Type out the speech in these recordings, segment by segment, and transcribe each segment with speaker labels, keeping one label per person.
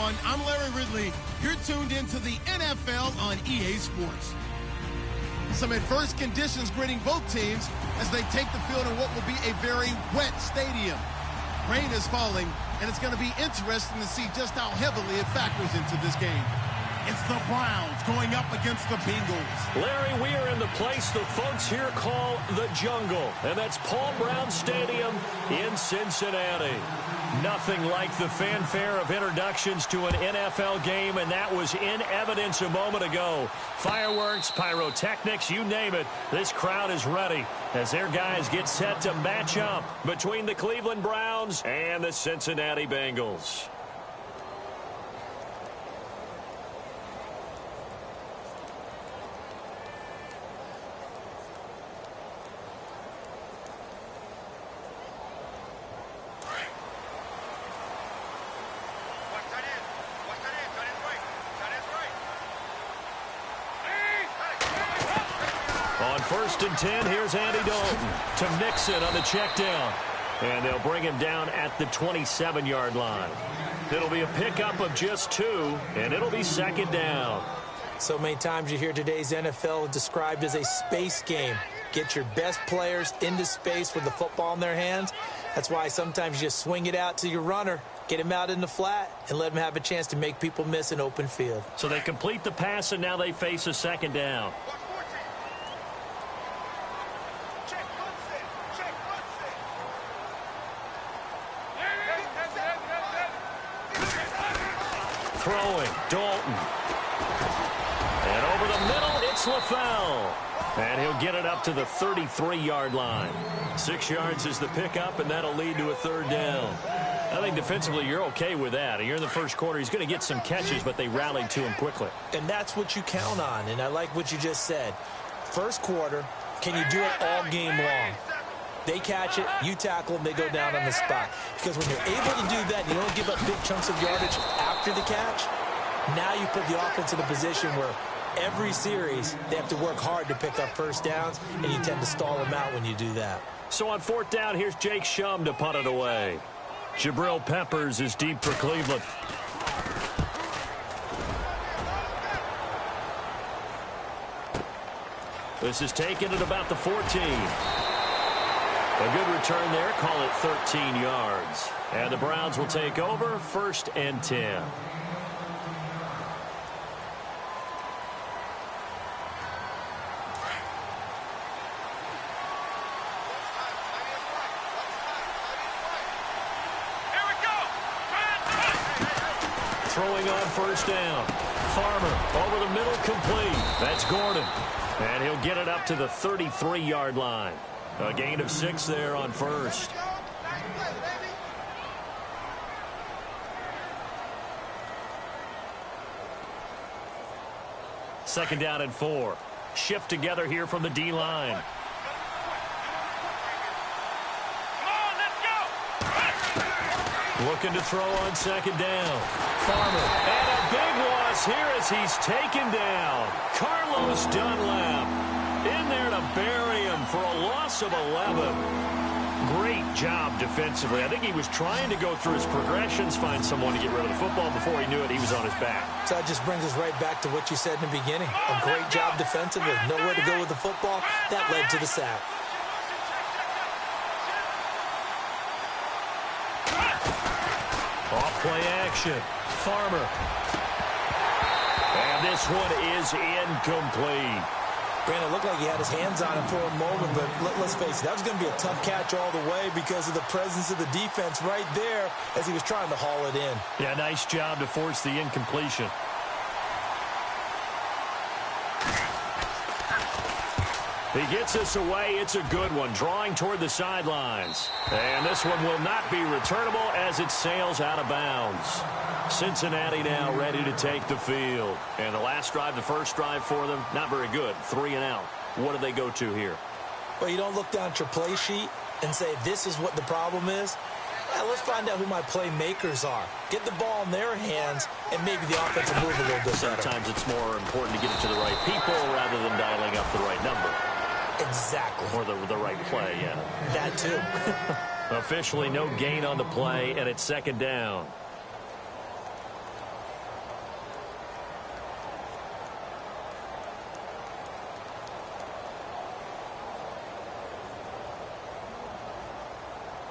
Speaker 1: everyone. I'm Larry Ridley. You're tuned into the NFL on EA Sports. Some adverse conditions greeting both teams as they take the field in what will be a very wet stadium. Rain is falling, and it's going to be interesting to see just how heavily it factors into this game. It's the Browns going up against the Bengals.
Speaker 2: Larry, we are in the place the folks here call the jungle, and that's Paul Brown Stadium in Cincinnati. Nothing like the fanfare of introductions to an NFL game, and that was in evidence a moment ago. Fireworks, pyrotechnics, you name it. This crowd is ready as their guys get set to match up between the Cleveland Browns and the Cincinnati Bengals. On 1st and 10, here's Andy Dalton to Nixon on the check down. And they'll bring him down at the 27-yard line. It'll be a pickup of just 2, and it'll be 2nd down.
Speaker 3: So many times you hear today's NFL described as a space game. Get your best players into space with the football in their hands. That's why sometimes you just swing it out to your runner, get him out in the flat, and let him have a chance to make people miss an open field.
Speaker 2: So they complete the pass, and now they face a 2nd down. Throwing, Dalton. And over the middle, it's LaFell. And he'll get it up to the 33-yard line. 6 yards is the pickup, and that'll lead to a 3rd down. I think defensively you're okay with that. You're in the first quarter. He's going to get some catches, but they rallied to him quickly.
Speaker 3: And that's what you count on, and I like what you just said. First quarter, can you do it all game long? They catch it, you tackle them, they go down on the spot. Because when you're able to do that, you don't give up big chunks of yardage after the catch, now you put the offense in a position where every series they have to work hard to pick up first downs, and you tend to stall them out when you do that.
Speaker 2: So on 4th down, here's Jake Shum to punt it away. Jabril Peppers is deep for Cleveland. This is taken at about the 14. A good return there, call it 13 yards. And the Browns will take over, 1st and 10. Throwing on 1st down. Farmer over the middle, complete. That's Gordon. And he'll get it up to the 33-yard line. A gain of 6 there on 1st. Second down and 4. Shift together here from the D-line. Looking to throw on 2nd down. Farmer. And a big loss here as he's taken down. Carlos Dunlap in there to bury him for a loss of 11. Great job defensively. I think he was trying to go through his progressions, find someone to get rid of the football. Before he knew it, he was on his back.
Speaker 3: So that just brings us right back to what you said in the beginning. A great job defensively. Nowhere to go with the football. That led to the sack.
Speaker 2: Off-play action. Farmer. And this one is incomplete.
Speaker 3: Brandon, it looked like he had his hands on him for a moment, but let's face it, that was going to be a tough catch all the way because of the presence of the defense right there as he was trying to haul it in.
Speaker 2: Yeah, nice job to force the incompletion. He gets us away. It's a good one, drawing toward the sidelines. And this one will not be returnable as it sails out of bounds. Cincinnati now ready to take the field. And the last drive, the first drive for them, not very good. 3 and out. What do they go to here?
Speaker 3: Well, you don't look down at your play sheet and say, this is what the problem is. Yeah, let's find out who my playmakers are. Get the ball in their hands, and maybe the offense will move a little bit better.
Speaker 2: Sometimes it's more important to get it to the right people rather than dialing up the right number.
Speaker 3: Exactly.
Speaker 2: Or the right play, yeah.
Speaker 3: That too.
Speaker 2: Officially no gain on the play, and it's 2nd down.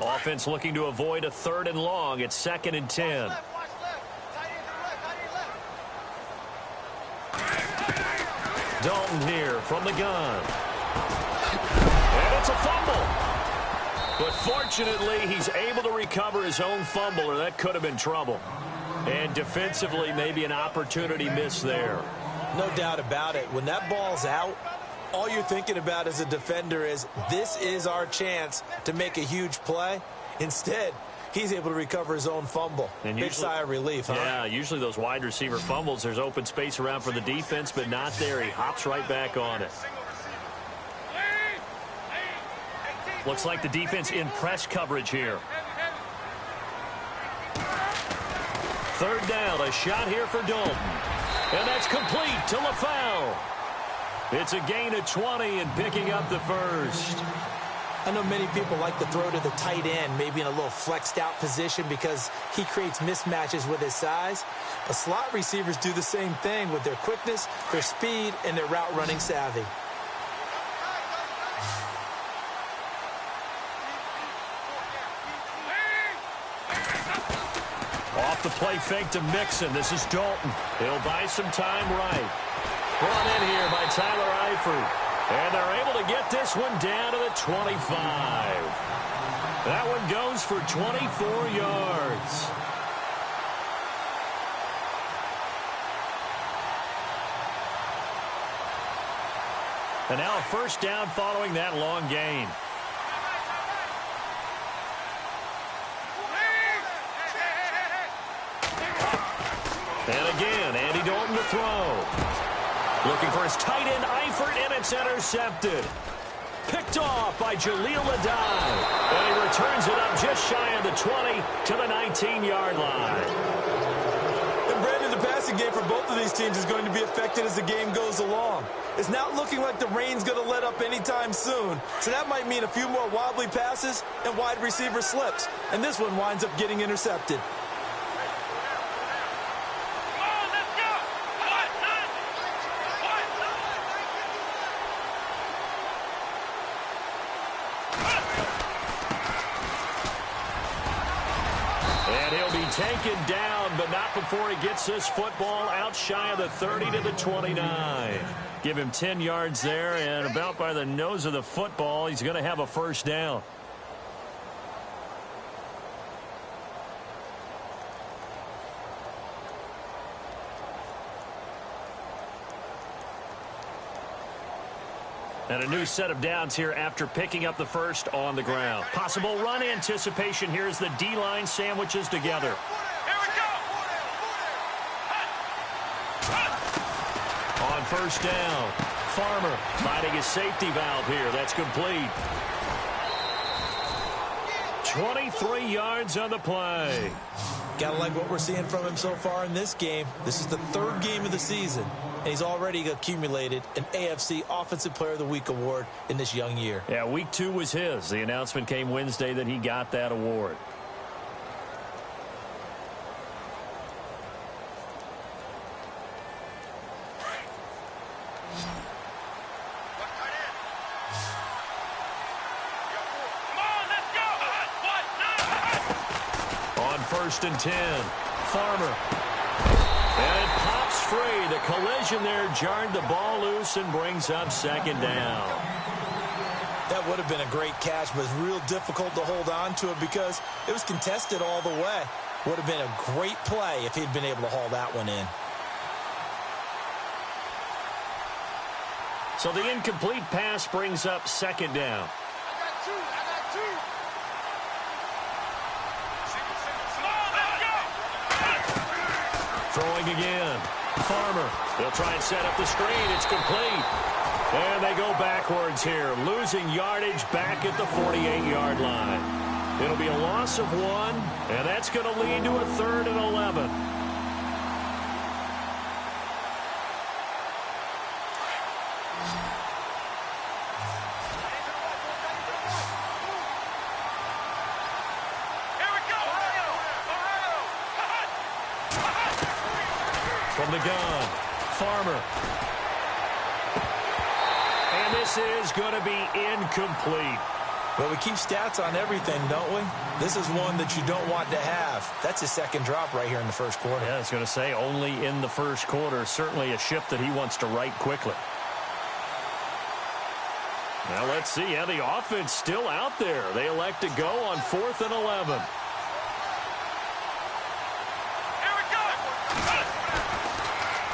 Speaker 2: Offense looking to avoid a 3rd and long. It's 2nd and 10. Dalton here from the gun. And it's a fumble. But fortunately, he's able to recover his own fumble, or that could have been trouble. And defensively, maybe an opportunity missed there.
Speaker 3: No doubt about it. When that ball's out, all you're thinking about as a defender is, this is our chance to make a huge play. Instead, he's able to recover his own fumble. And big sigh of relief, huh?
Speaker 2: Yeah, usually those wide receiver fumbles, there's open space around for the defense, but not there. He hops right back on it. Looks like the defense in press coverage here. 3rd down, a shot here for Dalton. And that's complete to LaFell. It's a gain of 20 and picking up the first.
Speaker 3: I know many people like to throw to the tight end, maybe in a little flexed out position because he creates mismatches with his size. But slot receivers do the same thing with their quickness, their speed, and their route running savvy.
Speaker 2: Off the play fake to Mixon. This is Dalton. He'll buy some time right. Brought in here by Tyler Eifert. And they're able to get this one down to the 25. That one goes for 24 yards. And now a first down following that long gain. And again, Andy Dalton to throw. Looking for his tight end, Eifert, and it's intercepted. Picked off by Jaleel Adai. And he returns it up just shy of the 20 to the 19-yard line.
Speaker 3: And Brandon, the passing game for both of these teams is going to be affected as the game goes along. It's not looking like the rain's going to let up anytime soon. So that might mean a few more wobbly passes and wide receiver slips. And this one winds up getting intercepted.
Speaker 2: Taken down, but not before he gets this football out shy of the 30 to the 29. Give him 10 yards there, and about by the nose of the football, he's going to have a first down. And a new set of downs here after picking up the first on the ground. Possible run anticipation here as the D-line sandwiches together. On first down, Farmer finding his safety valve here. That's complete. 23 yards on the play.
Speaker 3: Gotta like what we're seeing from him so far in this game. This is the 3rd game of the season, and he's already accumulated an AFC Offensive Player of the Week award in this young year.
Speaker 2: Yeah, week 2 was his. The announcement came Wednesday that he got that award. First and 10. Farmer. And it pops free. The collision there jarred the ball loose and brings up 2nd down.
Speaker 3: That would have been a great catch, but it's real difficult to hold on to it because it was contested all the way. Would have been a great play if he'd been able to haul that one in.
Speaker 2: So the incomplete pass brings up 2nd down. Throwing again. Farmer. They'll try and set up the screen. It's complete. And they go backwards here, losing yardage back at the 48-yard line. It'll be a loss of 1, and that's going to lead to a 3rd and 11. From the gun, Farmer. And this is going to be incomplete.
Speaker 3: Well, we keep stats on everything, don't we? This is one that you don't want to have. That's his second drop right here in the first quarter.
Speaker 2: Yeah, I was going to say only in the first quarter. Certainly a ship that he wants to right quickly. Now let's see. Yeah, the offense still out there. They elect to go on 4th and 11.
Speaker 4: Here we go.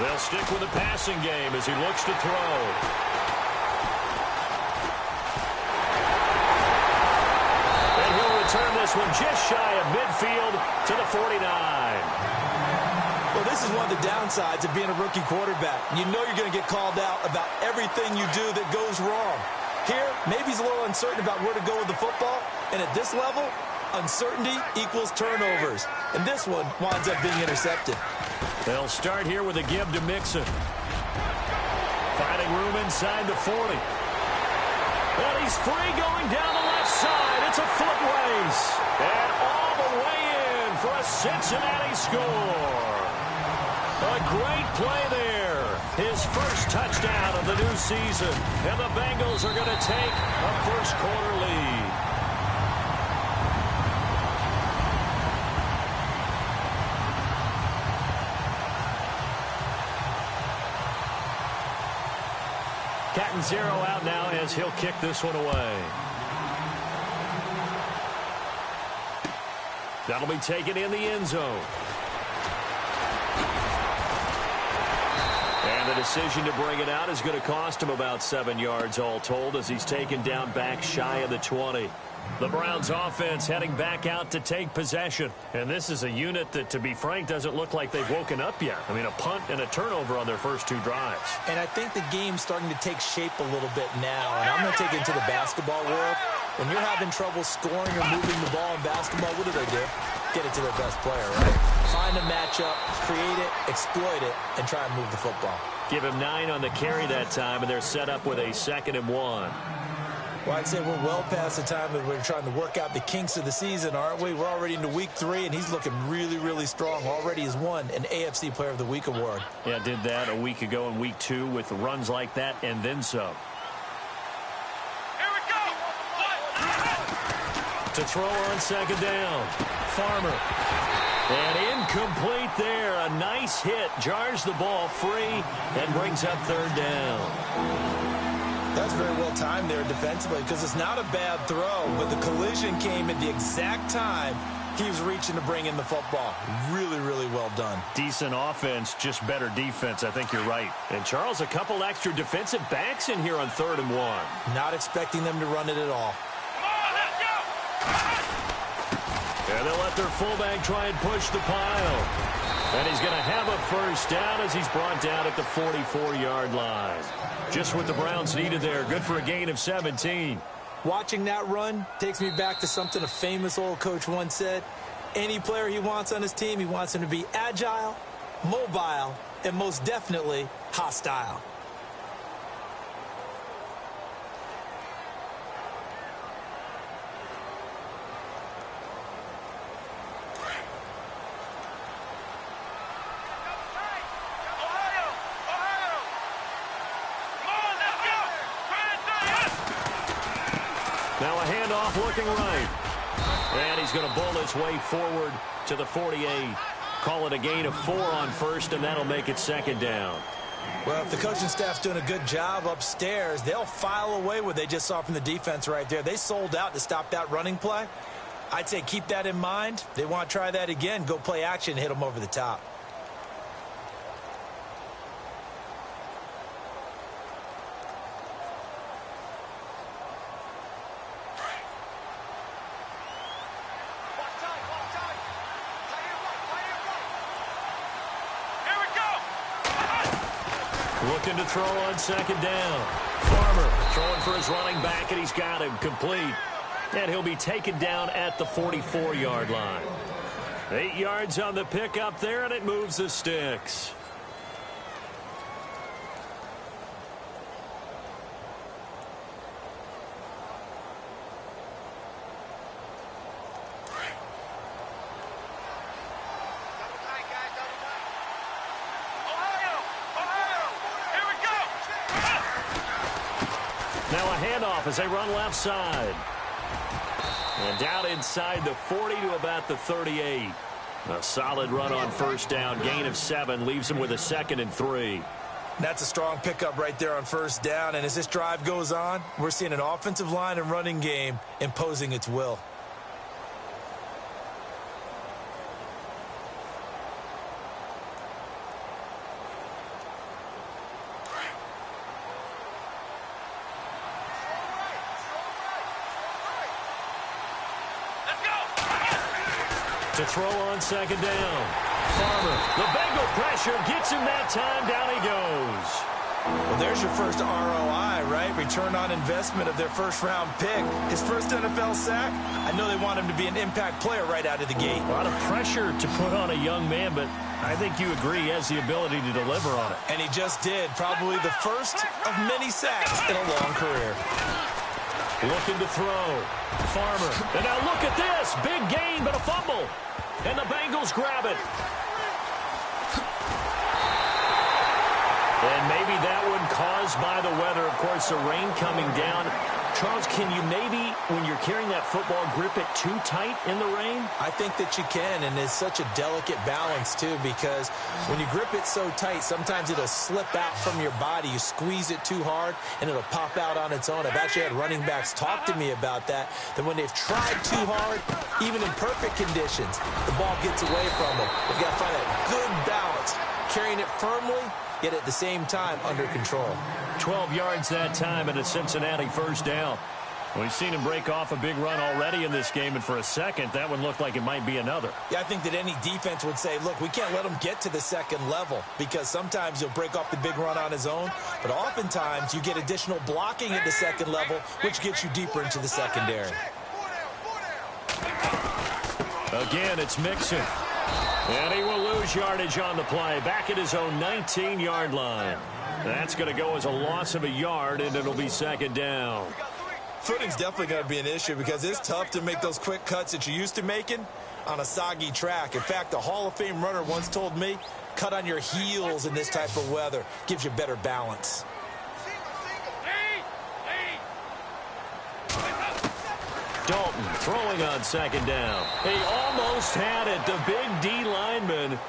Speaker 2: They'll stick with the passing game as he looks to throw. Turn this one just shy of midfield to the 49.
Speaker 3: Well, this is one of the downsides of being a rookie quarterback. You know you're going to get called out about everything you do that goes wrong. Here, maybe he's a little uncertain about where to go with the football. And at this level, uncertainty equals turnovers. And this one winds up being intercepted.
Speaker 2: They'll start here with a give to Mixon. Finding room inside the 40. And he's free going down the left side. It's a foot race. And all the way in for a Cincinnati score. A great play there. His first touchdown of the new season. And the Bengals are going to take a first quarter lead. Cat and zero out now as he'll kick this one away. That'll be taken in the end zone. And the decision to bring it out is going to cost him about 7 yards all told as he's taken down back shy of the 20. The Browns offense heading back out to take possession. And this is a unit that, to be frank, doesn't look like they've woken up yet. I mean, a punt and a turnover on their first 2 drives.
Speaker 3: And I think the game's starting to take shape a little bit now. And I'm going to take it into the basketball world. When you're having trouble scoring or moving the ball in basketball, what do? Get it to their best player, right? Find a matchup, create it, exploit it, and try and move the football.
Speaker 2: Give him 9 on the carry that time, and they're set up with a 2nd and 1.
Speaker 3: Well, I'd say we're well past the time that we're trying to work out the kinks of the season, aren't we? We're already into week 3, and he's looking really, really strong. Already has won an AFC Player of the Week award.
Speaker 2: Yeah, did that a week ago in week 2 with runs like that and then some.
Speaker 4: Here we go.
Speaker 2: To throw on 2nd down. Farmer. And incomplete there. A nice hit. Jars the ball free and brings up 3rd down.
Speaker 3: That's very well timed there defensively because it's not a bad throw, but the collision came at the exact time he was reaching to bring in the football. Really, really well done.
Speaker 2: Decent offense, just better defense. I think you're right. And, Charles, a couple extra defensive backs in here on 3rd and 1.
Speaker 3: Not expecting them to run it at all.
Speaker 4: Come on, let's go.
Speaker 2: And they'll let their fullback try and push the pile. And he's going to have a first down as he's brought down at the 44-yard line. Just what the Browns needed there. Good for a gain of 17.
Speaker 3: Watching that run takes me back to something a famous old coach once said. Any player he wants on his team, he wants him to be agile, mobile, and most definitely hostile.
Speaker 2: Now a handoff looking right. And he's going to bowl his way forward to the 48. Call it a gain of 4 on 1st, and that'll make it 2nd down.
Speaker 3: Well, if the coaching staff's doing a good job upstairs, they'll file away what they just saw from the defense right there. They sold out to stop that running play. I'd say keep that in mind. They want to try that again. Go play action, hit them over the top.
Speaker 2: Looking to throw on 2nd down. Farmer throwing for his running back, and he's got him complete. And he'll be taken down at the 44-yard line. 8 yards on the pickup there, and it moves the sticks. Now a handoff as they run left side. And down inside the 40 to about the 38. A solid run on first down. Gain of 7 leaves him with a 2nd and 3.
Speaker 3: That's a strong pickup right there on first down. And as this drive goes on, we're seeing an offensive line and running game imposing its will.
Speaker 2: To throw on second down. Farmer, the Bengal pressure gets him that time. Down he goes.
Speaker 3: Well, there's your first ROI, right? Return on investment of their first-round pick. His first NFL sack. I know they want him to be an impact player right out of the gate.
Speaker 2: A lot of pressure to put on a young man, but I think you agree he has the ability to deliver on it.
Speaker 3: And he just did. Probably the first of many sacks in a long career.
Speaker 2: Looking to throw. Farmer. And now look at this. Big gain, but a fumble. And the Bengals grab it. And maybe that one caused by the weather. Of course, the rain coming down. Charles, can you maybe, when you're carrying that football, grip it too tight in the rain?
Speaker 3: I think that you can, and it's such a delicate balance, too, because when you grip it so tight, sometimes it'll slip out from your body. You squeeze it too hard, and it'll pop out on its own. I've actually had running backs talk to me about that when they've tried too hard, even in perfect conditions, the ball gets away from them. They've got to find a good balance, carrying it firmly, yet at the same time under control.
Speaker 2: 12 yards that time and a Cincinnati first down. We've seen him break off a big run already in this game, and for a second, that one looked like it might be another.
Speaker 3: Yeah, I think that any defense would say, look, we can't let him get to the second level, because sometimes he'll break off the big run on his own, but oftentimes you get additional blocking at the second level, which gets you deeper into the secondary.
Speaker 2: Again, it's Mixon. And he will lose yardage on the play, back at his own 19-yard line. That's going to go as a loss of a yard, and it'll be second down.
Speaker 3: Footing's definitely going to be an issue because it's tough to make those quick cuts that you're used to making on a soggy track. In fact, a Hall of Fame runner once told me, cut on your heels in this type of weather. Gives you better balance.
Speaker 2: Dalton throwing on second down. He almost had it. The big D lineman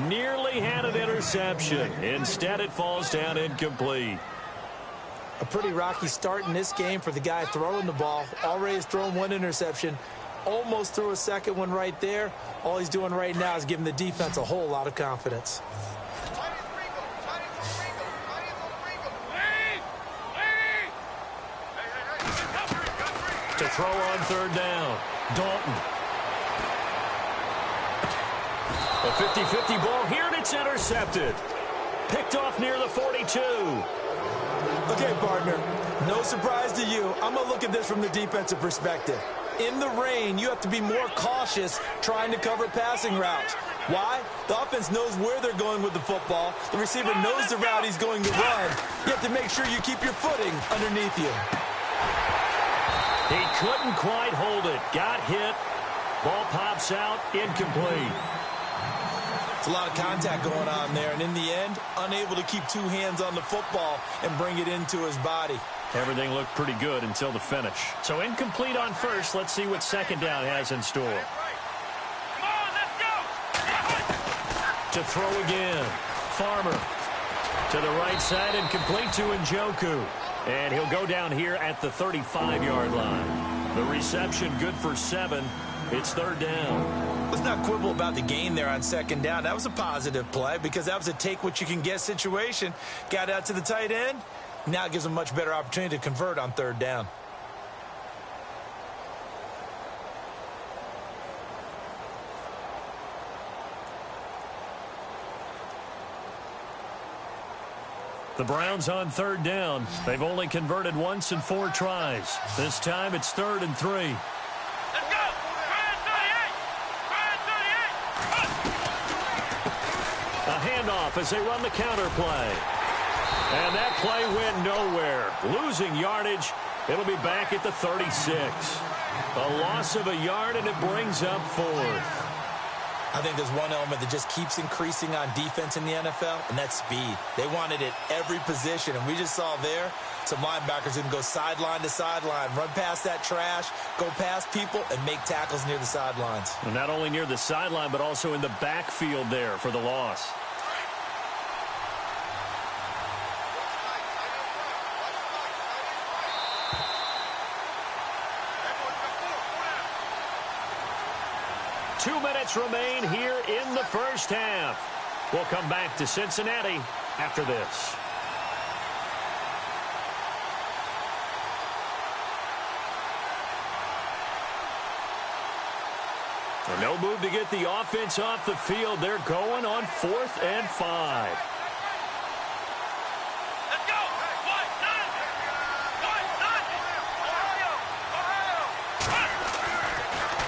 Speaker 2: nearly had an interception. Instead, it falls down incomplete.
Speaker 3: A pretty rocky start in this game for the guy throwing the ball. Already has thrown one interception. Almost threw a second one right there. All he's doing right now is giving the defense a whole lot of confidence.
Speaker 2: To throw on third down. Dalton. A 50-50 ball here, and it's intercepted. Picked off near the 42.
Speaker 3: Okay, partner, no surprise to you. I'm going to look at this from the defensive perspective. In the rain, you have to be more cautious trying to cover passing routes. Why? The offense knows where they're going with the football. The receiver knows the route he's going to run. You have to make sure you keep your footing underneath you.
Speaker 2: He couldn't quite hold it. Got hit. Ball pops out. Incomplete.
Speaker 3: It's a lot of contact going on there, and in the end, unable to keep two hands on the football and bring it into his body.
Speaker 2: Everything looked pretty good until the finish. So incomplete on first. Let's see what second down has in store.
Speaker 4: Come on, let's go!
Speaker 2: To throw again. Farmer. To the right side and complete to OGjugo. And he'll go down here at the 35-yard line. The reception good for 7. It's third down.
Speaker 3: Let's not quibble about the gain there on second down. That was a positive play because that was a take-what-you-can-get situation. Got out to the tight end. Now it gives him a much better opportunity to convert on third down.
Speaker 2: The Browns on third down. They've only converted once in 4 tries. This time it's 3rd and 3.
Speaker 4: Let's go! Ryan 38!
Speaker 2: A handoff as they run the counter play. And that play went nowhere. Losing yardage. It'll be back at the 36. A loss of a yard, and it brings up 4th.
Speaker 3: I think there's one element that just keeps increasing on defense in the NFL, and that's speed. They want it at every position, and we just saw there some linebackers who can go sideline to sideline, run past that trash, go past people, and make tackles near the sidelines.
Speaker 2: And not only near the sideline, but also in the backfield there for the loss. Two minutes remain here in the first half. We'll come back to Cincinnati after this. No move to get the offense off the field. They're going on 4th and 5.
Speaker 4: Let's go.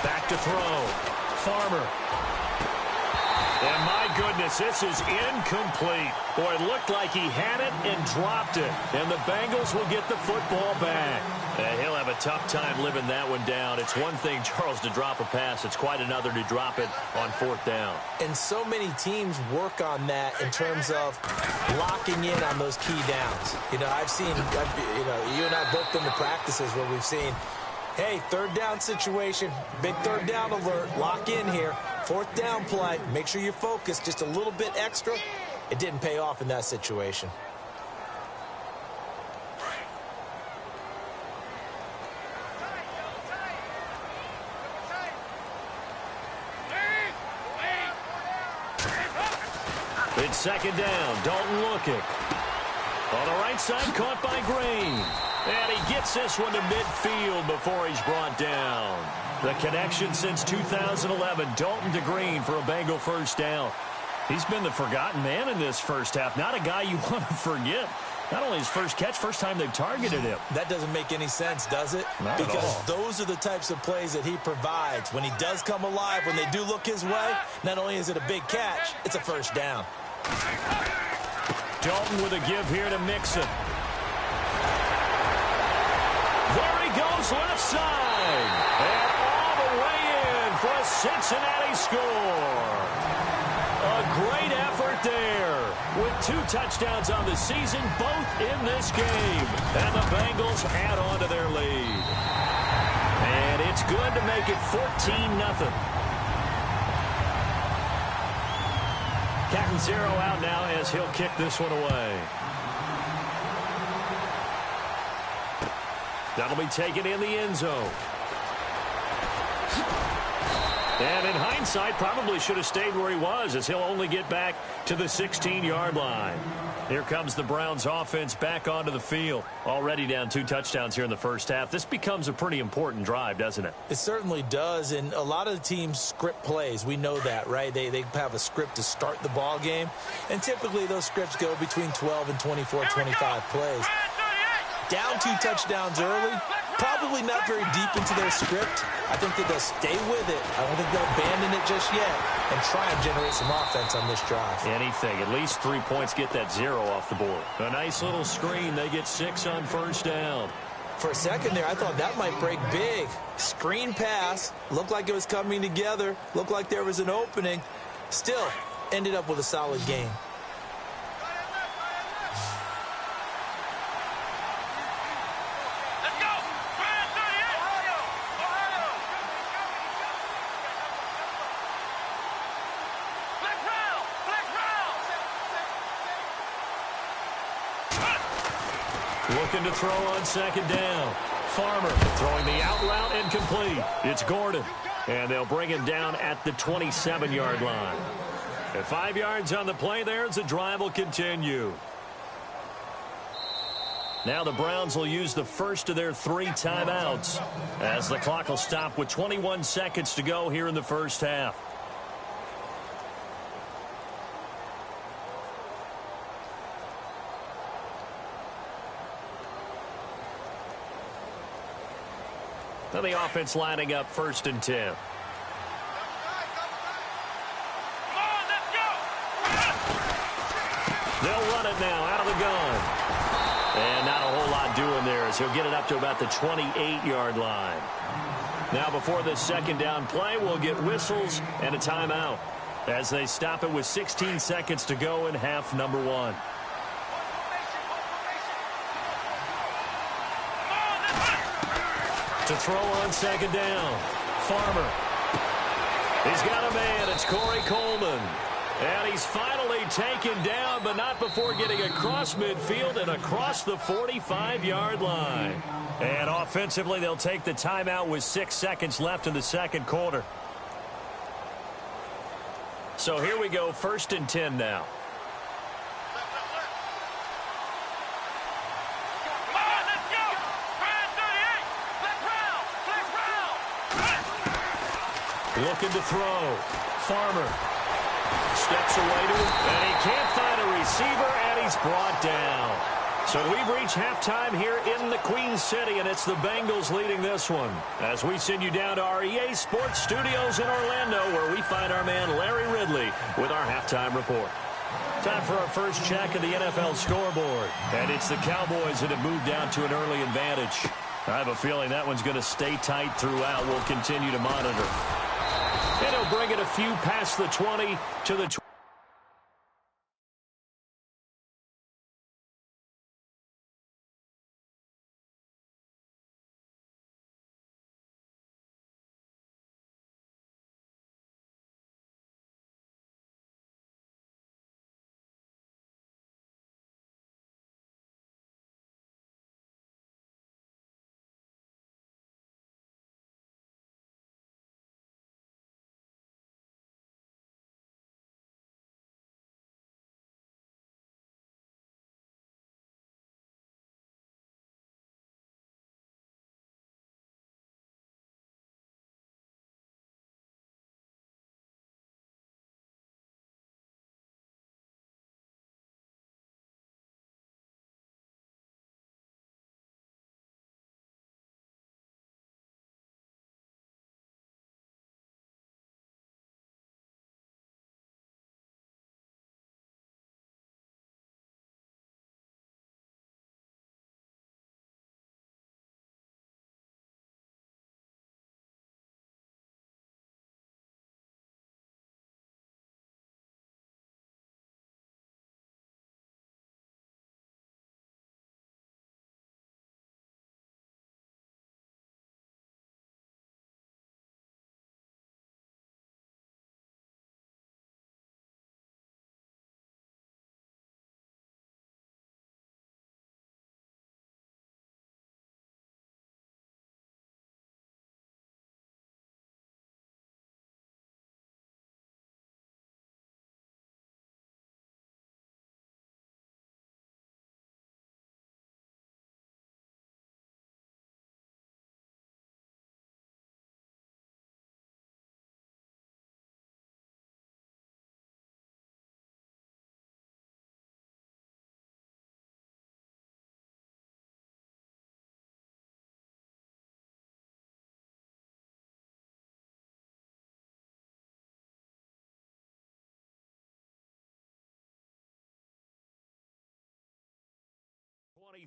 Speaker 2: Back to throw. Farmer. And my goodness, this is incomplete. Boy, it looked like he had it and dropped it. And the Bengals will get the football back. He'll have a tough time living that one down. It's one thing, Charles, to drop a pass. It's quite another to drop it on 4th down.
Speaker 3: And so many teams work on that in terms of locking in on those key downs. You know, I've seen, you and I both been to practices where we've seen, hey, 3rd down situation, big 3rd down alert, lock in here. 4th down play, make sure you focus just a little bit extra. It didn't pay off in that situation.
Speaker 2: It's 2nd down. Dalton looking. On the right side, caught by Green. And he gets this one to midfield before he's brought down. The connection since 2011, Dalton to Green for a Bengal first down. He's been the forgotten man in this first half. Not a guy you want to forget. Not only his first catch, first time they've targeted him.
Speaker 3: That doesn't make any sense, does it?
Speaker 2: Not at all.
Speaker 3: Because those are the types of plays that he provides. When he does come alive, when they do look his way, not only is it a big catch, it's a first down.
Speaker 2: Dalton with a give here to Mixon. There he goes, left side. And all the way in for a Cincinnati score. A great effort there. With 2 touchdowns on the season, both in this game. And the Bengals add on to their lead. And it's good to make it 14-0. Catanzaro out now as he'll kick this one away. That'll be taken in the end zone. And in hindsight, probably should have stayed where he was, as he'll only get back to the 16-yard line. Here comes the Browns offense back onto the field. Already down 2 touchdowns here in the first half. This becomes a pretty important drive, doesn't it?
Speaker 3: It certainly does, and a lot of the teams script plays. We know that, right? They have a script to start the ball game, and typically those scripts go between 12 and 24, 25 plays. Down 2 touchdowns early, probably not very deep into their script. I think that they'll stay with it. I don't think they'll abandon it just yet and try and generate some offense on this drive.
Speaker 2: Anything. At least 3 points, get that 0 off the board. A nice little screen. They get 6 on first down.
Speaker 3: For a second there, I thought that might break big. Screen pass. Looked like it was coming together. Looked like there was an opening. Still, ended up with a solid game.
Speaker 2: Looking to throw on 2nd down. Farmer throwing the out route and complete. It's Gordon. And they'll bring him down at the 27-yard line. At 5 yards on the play there as the drive will continue. Now the Browns will use the first of their 3 timeouts as the clock will stop with 21 seconds to go here in the first half. Now the offense lining up 1st and 10.
Speaker 4: Come on, let's go!
Speaker 2: They'll run it now out of the gun. And not a whole lot doing there as he'll get it up to about the 28-yard line. Now before this 2nd down play, we'll get whistles and a timeout. as they stop it with 16 seconds to go in half number one. To throw on second down. Farmer. He's got a man. It's Corey Coleman. And he's finally taken down, but not before getting across midfield and across the 45-yard line. And offensively, they'll take the timeout with 6 seconds left in the second quarter. So here we go, 1st and 10 now. Looking to throw. Farmer steps away to him, and he can't find a receiver, and he's brought down. So we've reached halftime here in the Queen City, and it's the Bengals leading this one. As we send you down to our EA Sports Studios in Orlando, where we find our man Larry Ridley with our halftime report. Time for our first check of the NFL scoreboard. And it's the Cowboys that have moved down to an early advantage. I have a feeling that one's going to stay tight throughout. We'll continue to monitor. And he'll bring it a few past the 20 to the 20.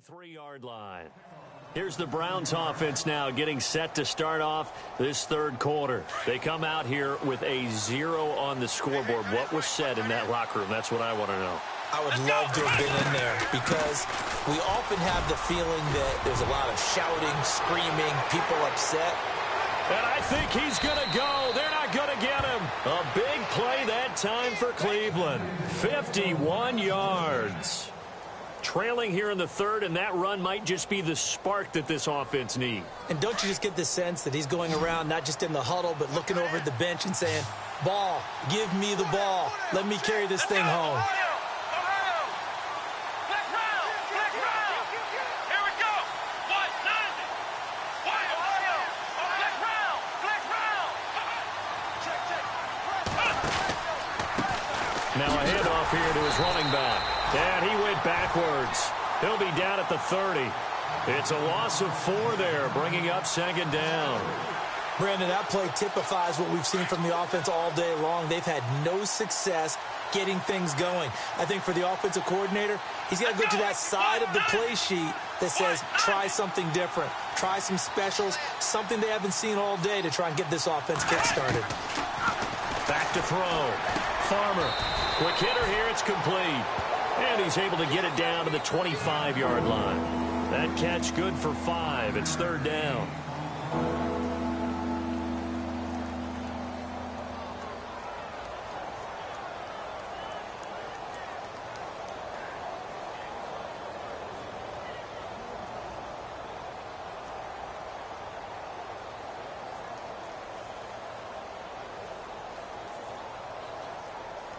Speaker 2: Three-yard line. Here's the Browns offense now getting set to start off this third quarter. They come out here with a 0 on the scoreboard. What was said in that locker room? That's what I want to know.
Speaker 3: I would love to have been in there because we often have the feeling that there's a lot of shouting, screaming, people upset.
Speaker 2: And I think he's going to go. They're not going to get him. A big play that time for Cleveland. 51 yards. Trailing here in the third, and that run might just be the spark that this offense needs.
Speaker 3: And don't you just get the sense that he's going around not just in the huddle, but looking over at the bench and saying, ball, give me the ball. Let me carry this thing home.
Speaker 2: Now a handoff here to his running back. And he went backwards. He'll be down at the 30. It's a loss of 4 there, bringing up second down.
Speaker 3: Brandon, that play typifies what we've seen from the offense all day long. They've had no success getting things going. I think for the offensive coordinator, he's got to go to that side of the play sheet that says, try something different. Try some specials, something they haven't seen all day to try and get this offense kick-started.
Speaker 2: Back to throw. Farmer. Quick hitter here. It's complete. And he's able to get it down to the 25-yard line. That catch good for 5. It's third down.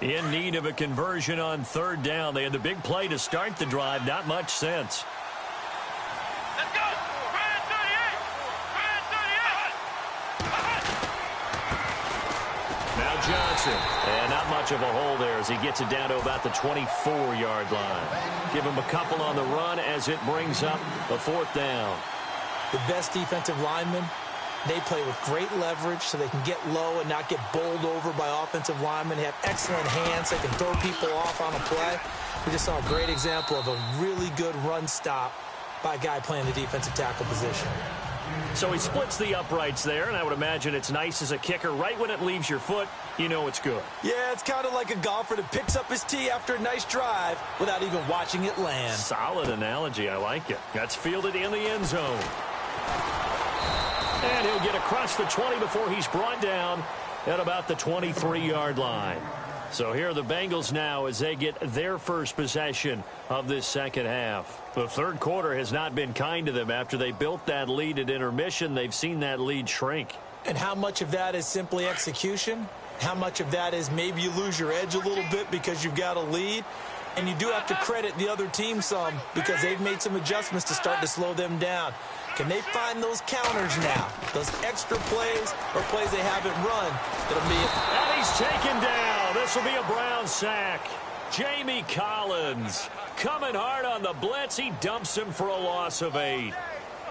Speaker 2: In need of a conversion on third down. They had the big play to start the drive. Not much sense.
Speaker 4: Let's go. Brand 38. Brand 38.
Speaker 2: Now Johnson. And not much of a hole there as he gets it down to about the 24-yard line. Give him a couple on the run as it brings up a fourth down.
Speaker 3: The best defensive linemen, they play with great leverage so they can get low and not get bowled over by offensive linemen. They have excellent hands. They can throw people off on a play. We just saw a great example of a really good run stop by a guy playing the defensive tackle position.
Speaker 2: So he splits the uprights there, and I would imagine it's nice as a kicker. Right when it leaves your foot, you know it's good.
Speaker 3: Yeah, it's kind of like a golfer that picks up his tee after a nice drive without even watching it land.
Speaker 2: Solid analogy. I like it. That's fielded in the end zone. And he'll get across the 20 before he's brought down at about the 23-yard line. So here are the Bengals now as they get their first possession of this second half. The third quarter has not been kind to them. After they built that lead at intermission, they've seen that lead shrink.
Speaker 3: And how much of that is simply execution? How much of that is maybe you lose your edge a little bit because you've got a lead? And you do have to credit the other team some because they've made some adjustments to start to slow them down. Can they find those counters now? Those extra plays or plays they haven't run? It'll be
Speaker 2: And he's taken down. This will be a Brown sack. Jamie Collins coming hard on the blitz. He dumps him for a loss of 8.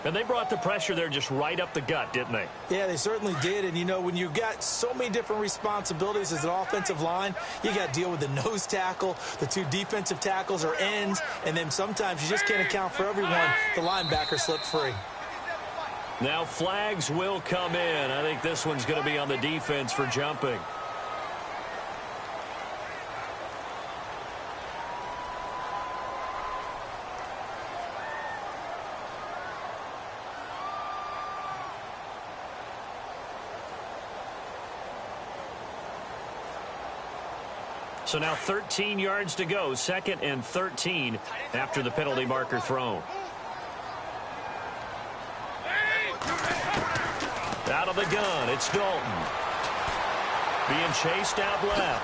Speaker 2: And they brought the pressure there just right up the gut, didn't they?
Speaker 3: Yeah, they certainly did. And, you know, when you've got so many different responsibilities as an offensive line, you got to deal with the nose tackle, the 2 defensive tackles or ends, and then sometimes you just can't account for everyone. The linebacker slipped free.
Speaker 2: Now flags will come in. I think this one's going to be on the defense for jumping. So now 13 yards to go, 2nd and 13 after the penalty marker thrown. Out of the gun, it's Dalton. Being chased out left.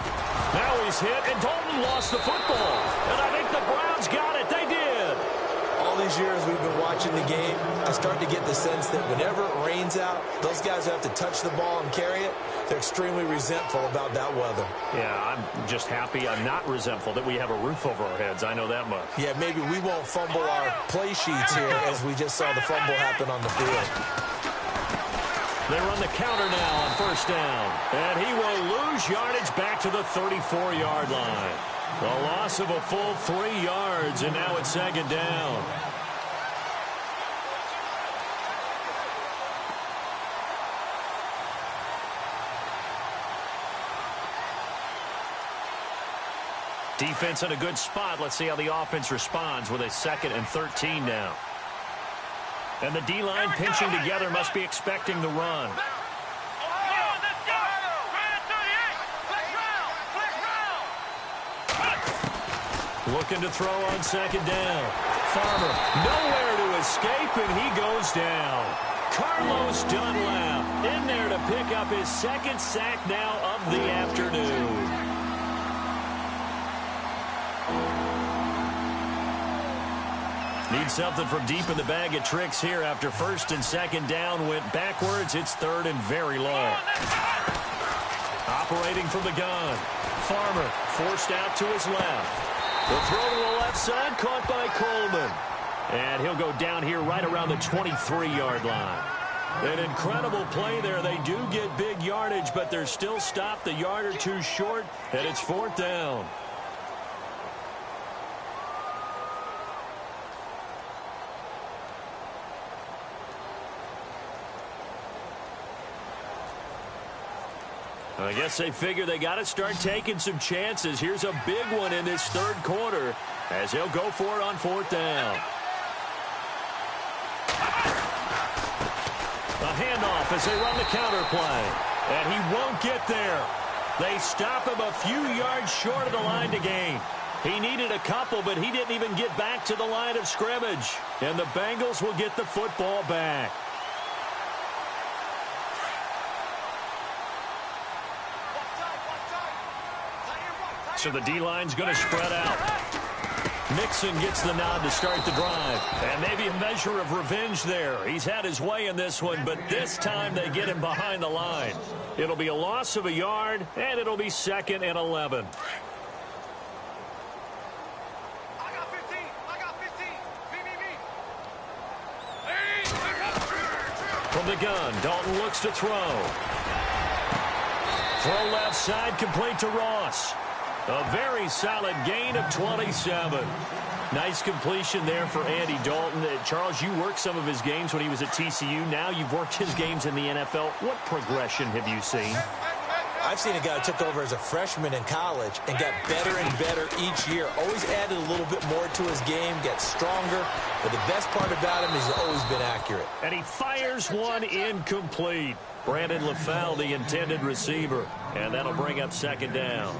Speaker 2: Now he's hit, and Dalton lost the football. And I think the Browns got it. They did.
Speaker 3: All these years we've been watching the game, I start to get the sense that whenever it rains out, those guys who have to touch the ball and carry it, they're extremely resentful about that weather.
Speaker 2: Yeah, I'm just happy I'm not resentful that we have a roof over our heads. I know that much.
Speaker 3: Yeah, maybe we won't fumble our play sheets here as we just saw the fumble happen on the field.
Speaker 2: They run the counter now on first down. And he will lose yardage back to the 34-yard line. A loss of a full 3 yards, and now it's 2nd down. Defense in a good spot. Let's see how the offense responds with a 2nd and 13 now. And the D-line pinching together must be expecting the run. Looking to throw on 2nd down. Farmer nowhere to escape, and he goes down. Carlos Dunlap in there to pick up his 2nd sack now of the afternoon. Need something from deep in the bag of tricks here after 1st and 2nd down went backwards. It's 3rd and very long. Operating from the gun. Farmer forced out to his left. The throw to the left side caught by Coleman. And he'll go down here right around the 23-yard line. An incredible play there. They do get big yardage, but they're still stopped a yard or 2 short, and it's 4th down. I guess they figure they got to start taking some chances. Here's a big one in this third quarter as he'll go for it on 4th down. A handoff as they run the counter play. And he won't get there. They stop him a few yards short of the line to gain. He needed a couple, but he didn't even get back to the line of scrimmage. And the Bengals will get the football back. So the D-line's going to spread out. Mixon gets the nod to start the drive. And maybe a measure of revenge there. He's had his way in this one, but this time they get him behind the line. It'll be a loss of a yard, and it'll be 2nd and 11.
Speaker 4: I got 15. I got 15. Me.
Speaker 2: From the gun, Dalton looks to throw. Throw left side, complete to Ross. A very solid gain of 27. Nice completion there for Andy Dalton. Charles, you worked some of his games when he was at TCU. Now you've worked his games in the NFL. What progression have you seen?
Speaker 3: I've seen a guy who took over as a freshman in college and got better and better each year. Always added a little bit more to his game, gets stronger. But the best part about him is he's always been accurate.
Speaker 2: And he fires one incomplete. Brandon LaFell, the intended receiver. And that'll bring up 2nd down.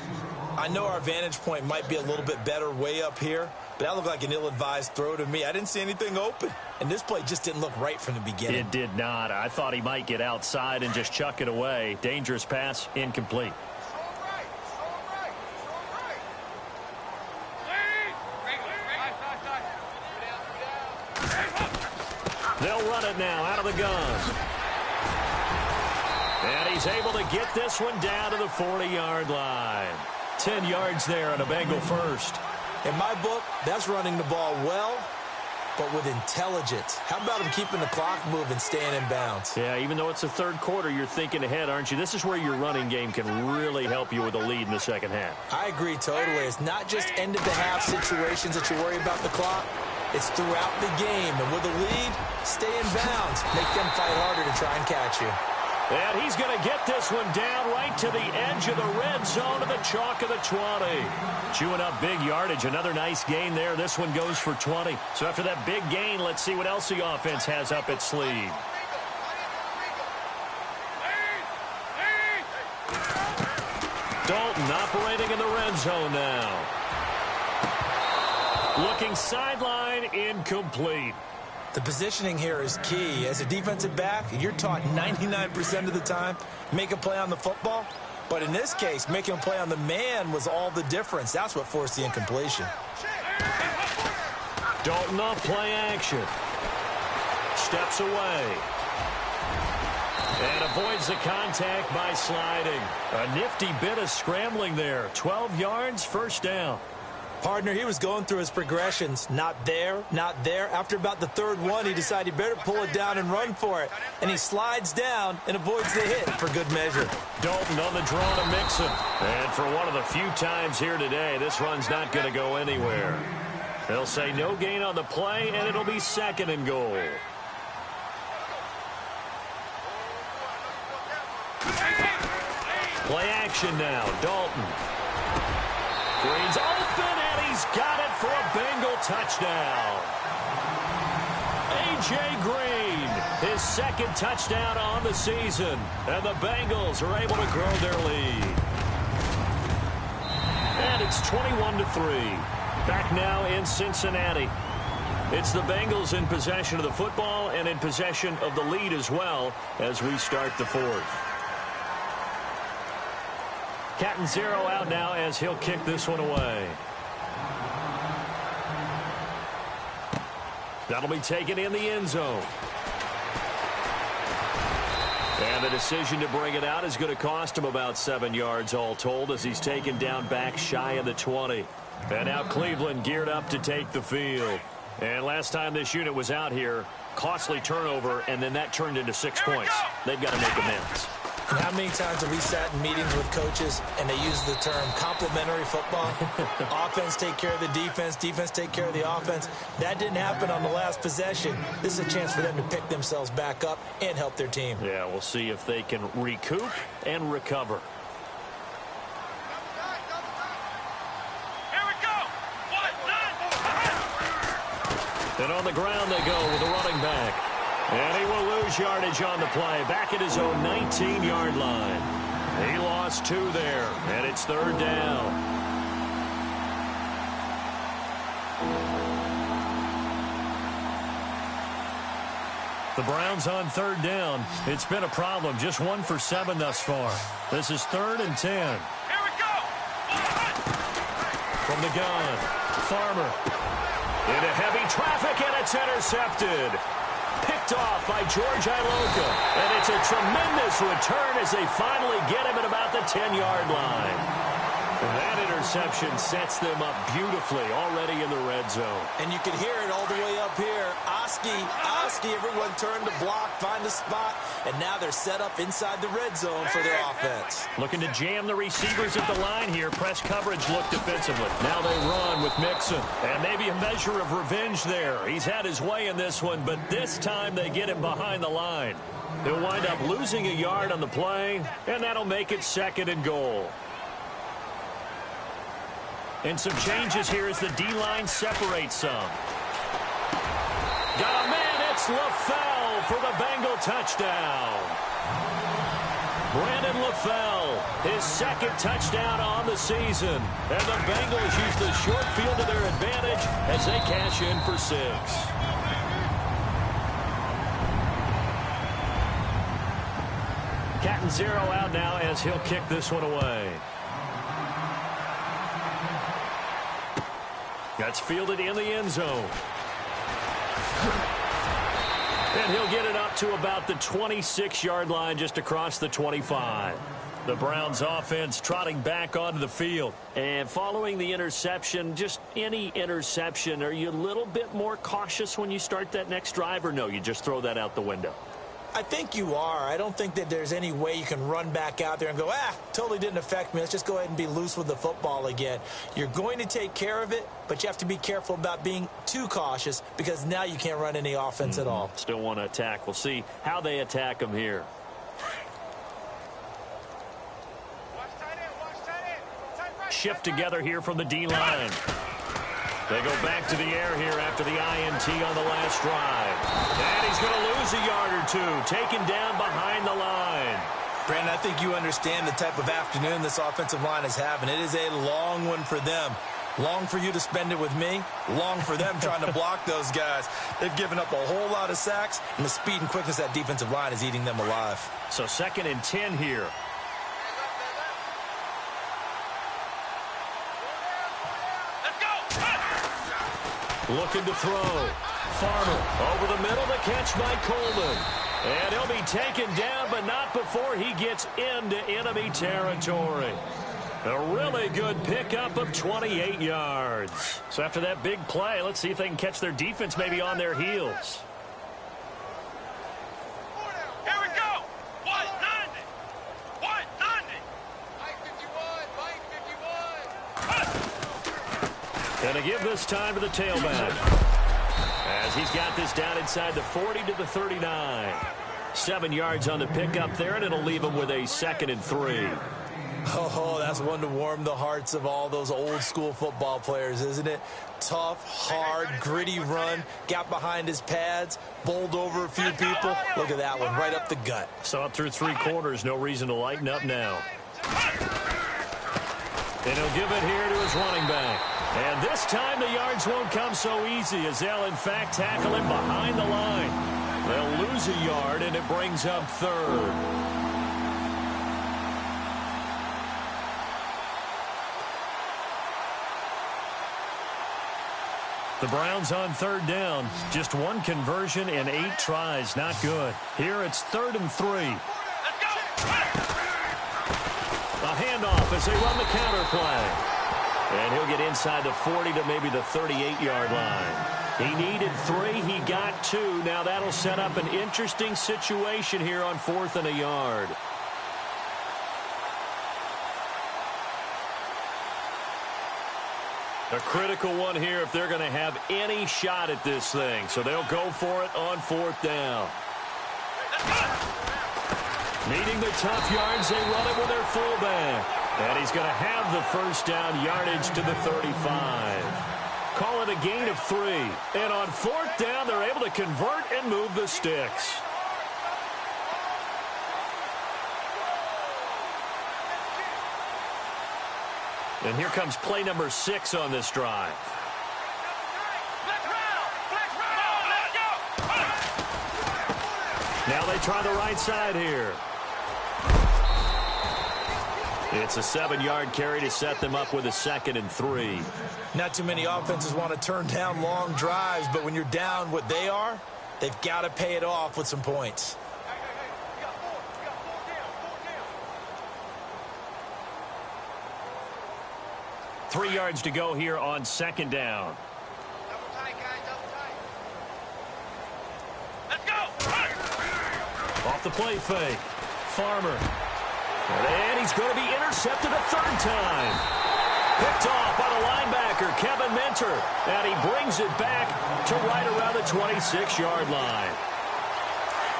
Speaker 3: I know our vantage point might be a little bit better way up here, but that looked like an ill-advised throw to me. I didn't see anything open, and this play just didn't look right from the beginning.
Speaker 2: It did not. I thought he might get outside and just chuck it away. Dangerous pass, incomplete. They'll run it now out of the gun. And he's able to get this one down to the 40-yard line. 10 yards there on a Bengal first.
Speaker 3: In my book, that's running the ball well, but with intelligence. How about him keeping the clock moving, staying in bounds?
Speaker 2: Yeah, even though it's the third quarter, you're thinking ahead, aren't you? This is where your running game can really help you with a lead in the second half.
Speaker 3: I agree totally. It's not just end-of-the-half situations that you worry about the clock. It's throughout the game. And with a lead, stay in bounds. Make them fight harder to try and catch you.
Speaker 2: And he's going to get this one down right to the edge of the red zone of the chalk of the 20. Chewing up big yardage. Another nice gain there. This one goes for 20. So after that big gain, let's see what else the offense has up its sleeve. Dalton operating in the red zone now. Looking sideline, incomplete.
Speaker 3: The positioning here is key. As a defensive back, you're taught 99% of the time, make a play on the football. But in this case, making a play on the man was all the difference. That's what forced the incompletion.
Speaker 2: Dalton off play action. Steps away. And avoids the contact by sliding. A nifty bit of scrambling there. 12 yards, 1st down.
Speaker 3: Partner, he was going through his progressions. Not there, not there. After about the 3rd one, he decided he better pull it down and run for it. And he slides down and avoids the hit for good measure.
Speaker 2: Dalton on the draw to Mixon. And for one of the few times here today, this run's not going to go anywhere. They'll say no gain on the play, and it'll be 2nd and goal. Play action now. Dalton. Green's open, and he's got it for a Bengal touchdown. A.J. Green, his 2nd touchdown on the season. And the Bengals are able to grow their lead. And it's 21-3. Back now in Cincinnati. It's the Bengals in possession of the football and in possession of the lead as well as we start the 4th. Captain Zero out now as he'll kick this one away. That'll be taken in the end zone. And the decision to bring it out is going to cost him about 7 yards all told as he's taken down back shy of the 20. And now Cleveland geared up to take the field. And last time this unit was out here, costly turnover, and then that turned into 6 points. They've got to make amends.
Speaker 3: And how many times have we sat in meetings with coaches and they use the term complementary football? Offense take care of the defense, defense take care of the offense. That didn't happen on the last possession. This is a chance for them to pick themselves back up and help their team.
Speaker 2: Yeah, we'll see if they can recoup and recover. And on the ground they go with a running back. And he will lose yardage on the play, back at his own 19-yard line. He lost 2 there, and it's 3rd down. The Browns on 3rd down. It's been a problem. Just 1 for 7 thus far. This is 3rd and 10.
Speaker 4: Here we go.
Speaker 2: From the gun, Farmer. Into heavy traffic, and it's intercepted. Picked off by George Iloka. And it's a tremendous return as they finally get him at about the 10-yard line. That interception sets them up beautifully already in the red zone.
Speaker 3: And you can hear it all the way up here. Oski, everyone turned to block, find a spot, and now they're set up inside the red zone for their offense.
Speaker 2: Looking to jam the receivers at the line here. Press coverage look defensively. Now they run with Mixon. And maybe a measure of revenge there. He's had his way in this one, but this time they get him behind the line. They'll wind up losing a yard on the play, and that'll make it 2nd and goal. And some changes here as the D-line separates some. Got a man, it's LaFell for the Bengal touchdown. Brandon LaFell, his 2nd touchdown on the season. And the Bengals use the short field to their advantage as they cash in for 6. Cat and 0 out now as he'll kick this one away. That's fielded in the end zone. And he'll get it up to about the 26-yard line, just across the 25. The Browns offense trotting back onto the field. And following the interception, just any interception, are you a little bit more cautious when you start that next drive, or no, you just throw that out the window?
Speaker 3: I think you are. I don't think that there's any way you can run back out there and go, totally didn't affect me. Let's just go ahead and be loose with the football again. You're going to take care of it, but you have to be careful about being too cautious because now you can't run any offense at all.
Speaker 2: Still want to attack. We'll see how they attack them here. Shift together here from the D-line. They go back to the air here after the INT on the last drive. And he's going to lose a yard or 2, taken down behind the line.
Speaker 3: Brandon, I think you understand the type of afternoon this offensive line is having. It is a long one for them. Long for you to spend it with me. Long for them trying to block those guys. They've given up a whole lot of sacks, and the speed and quickness of that defensive line is eating them alive.
Speaker 2: So 2nd and 10 here. Looking to throw. Farmer over the middle, the catch by Coleman. And he'll be taken down, but not before he gets into enemy territory. A really good pickup of 28 yards. So after that big play, let's see if they can catch their defense maybe on their heels.
Speaker 4: Here we go. 190. 190. Mike 51.
Speaker 2: Going to give this time to the tailback. As he's got this down inside the 40 to the 39. 7 yards on the pickup there, and it'll leave him with a 2nd and 3.
Speaker 3: Oh, that's one to warm the hearts of all those old-school football players, isn't it? Tough, hard, gritty run, got behind his pads, bowled over a few people. Look at that one, right up the gut.
Speaker 2: So up through 3 quarters, no reason to lighten up now. And he'll give it here to his running back. And this time the yards won't come so easy as they'll, in fact, tackle him behind the line. They'll lose a yard, and it brings up 3rd. The Browns on 3rd down. Just 1 conversion and 8 tries. Not good. Here it's 3rd and 3. A handoff as they run the counter play. And he'll get inside the 40 to maybe the 38-yard line. He needed 3. He got 2. Now that'll set up an interesting situation here on 4th and a yard. A critical one here if they're going to have any shot at this thing. So they'll go for it on 4th down. Needing the tough yards, they run it with their fullback. And he's going to have the first down, yardage to the 35. Call it a gain of 3. And on 4th down, they're able to convert and move the sticks. And here comes play number 6 on this drive. Now they try the right side here. It's a 7-yard carry to set them up with a 2nd and 3.
Speaker 3: Not too many offenses want to turn down long drives, but when you're down what they are, they've got to pay it off with some points.
Speaker 2: Three yards to go here on 2nd down.
Speaker 4: Double tight, guys, double tight. Let's go!
Speaker 2: Off the play fake. Farmer. And he's going to be intercepted a 3rd time. Picked off by the linebacker, Kevin Minter. And he brings it back to right around the 26-yard line.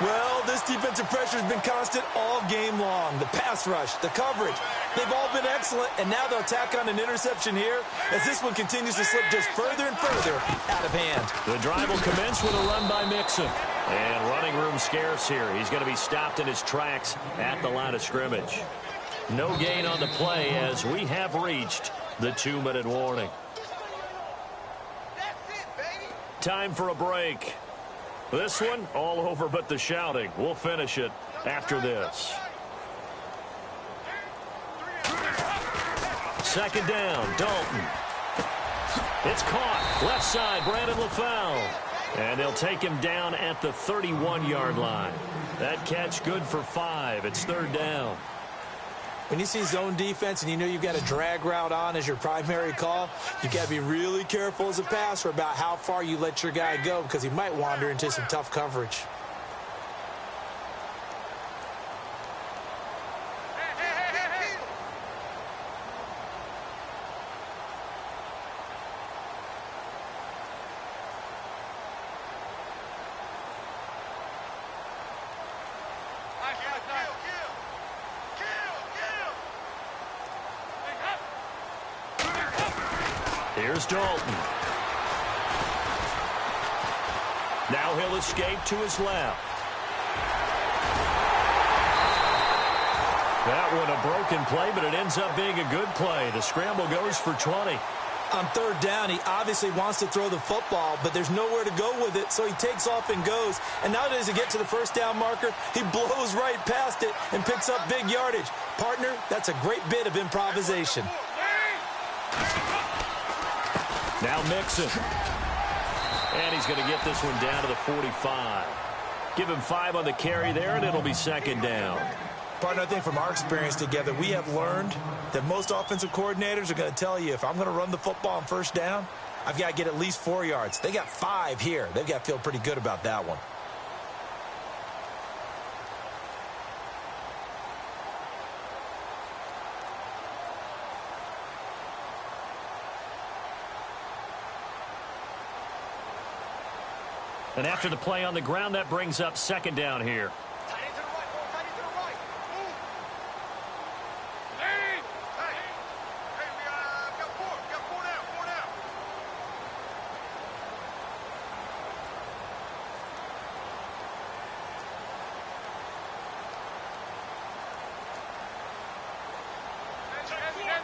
Speaker 3: Well, this defensive pressure has been constant all game long. The pass rush, the coverage, they've all been excellent, and now they'll tack on an interception here as this one continues to slip just further and further out of hand.
Speaker 2: The drive will commence with a run by Mixon. And running room scarce here. He's going to be stopped in his tracks at the line of scrimmage. No gain on the play as we have reached the 2-minute warning.
Speaker 4: That's it, baby.
Speaker 2: Time for a break. This one, all over but the shouting. We'll finish it after this. 2nd down, Dalton. It's caught. Left side, Brandon LaFell. And they'll take him down at the 31-yard line. That catch good for 5. It's 3rd down.
Speaker 3: When you see zone defense and you know you've got a drag route on as your primary call, you've got to be really careful as a passer about how far you let your guy go because he might wander into some tough coverage.
Speaker 2: Here's Dalton. Now he'll escape to his left. That one a broken play, but it ends up being a good play. The scramble goes for 20.
Speaker 3: On 3rd down, he obviously wants to throw the football, but there's nowhere to go with it, so he takes off and goes. And nowadays, to get to the 1st down marker, he blows right past it and picks up big yardage. Partner, that's a great bit of improvisation.
Speaker 2: Now Mixon. And he's going to get this one down to the 45. Give him 5 on the carry there, and it'll be 2nd down.
Speaker 3: Partner, I think from our experience together, we have learned that most offensive coordinators are going to tell you, if I'm going to run the football on 1st down, I've got to get at least 4 yards. They got 5 here. They've got to feel pretty good about that one.
Speaker 2: And after the play on the ground, that brings up 2nd down here.
Speaker 4: Tight end to the right, ball, tight end to the right. Move. Lead. Hey, we got 4. We got 4 down, 4 down.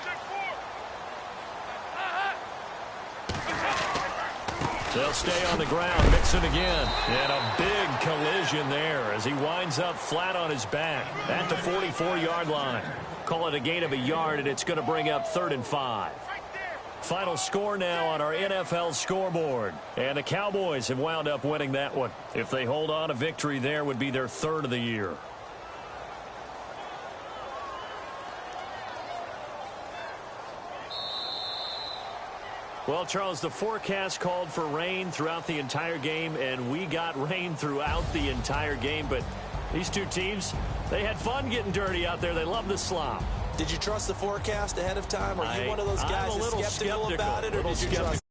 Speaker 4: Check 4.
Speaker 2: They'll stay on the ground. Mixon again. And a big collision there as he winds up flat on his back at the 44-yard line. Call it a gain of a yard, and it's going to bring up 3rd and 5. Final score now on our NFL scoreboard. And the Cowboys have wound up winning that one. If they hold on, a victory there would be their 3rd of the year. Well, Charles, the forecast called for rain throughout the entire game, and we got rain throughout the entire game. But these two teams, they had fun getting dirty out there. They love the slop.
Speaker 3: Did you trust the forecast ahead of time? Are you one of those guys that's skeptical about it, or did you trust